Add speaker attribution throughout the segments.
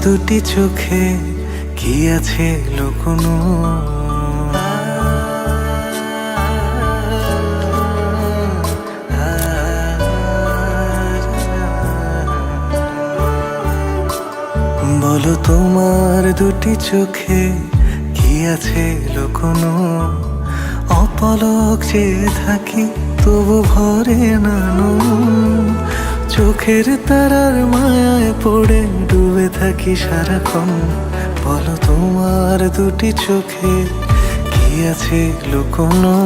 Speaker 1: দুটি চোখে কি আছে লুকোনো? বলো তোমার দুটি চোখে কি আছে লুকোনো? অপলক চেয়ে থাকি তবু ভরে না নুন। চোখের তারার মায়ায় পড়ে ডুবে থাকি সারাক্ষণ। বলো তোমার দুটি চোখে কি আছে লুকোনো?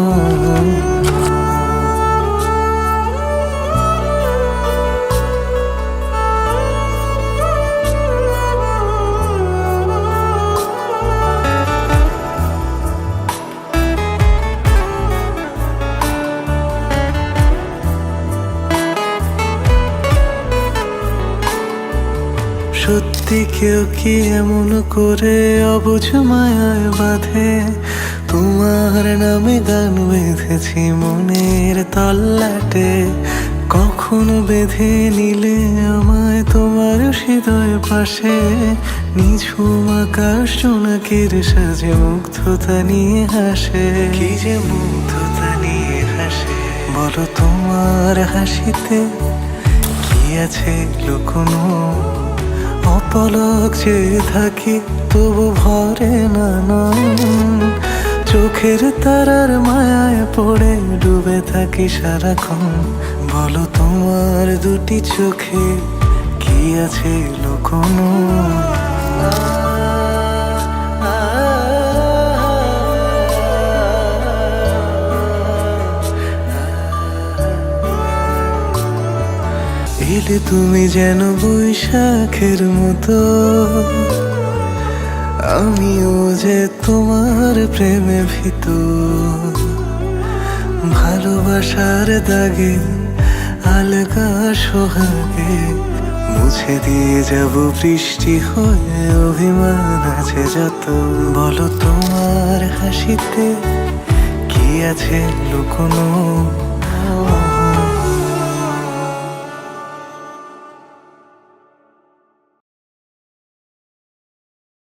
Speaker 1: সত্যি কেউ কি এমন করে অবুঝ মায়ায় বাঁধে? তোমার নামে গান বেঁধেছি মনের তল্লাটে। কখনো বেঁধে নিলে আমায় তোমার হৃদয় পাশে। নিঝুম আকাশ জোনাকির সাজে মুগ্ধতা নিয়ে হাসে। কি যে মুগ্ধতা নিয়ে হাসে। বলো তোমার হাসিতে কি আছে লুকোনো? অপলক চেয়ে থাকি তবু ভরে না নয়ন। চোখের তারার মায়ায় পড়ে ডুবে থাকি সারাক্ষণ। বলো তোমার দুটি চোখে কি আছে লুকোনো? এলে তুমি যেন বৈশাখের মতো, আমিও যে তোমার প্রেমে ভীত। ভালোবাসার দাগে আলগা সোহাগে মুছে দিয়ে যাব বৃষ্টি হয়ে অভিমান আছে যত। বলো তোমার হাসিতে কি আছে লুকোনো?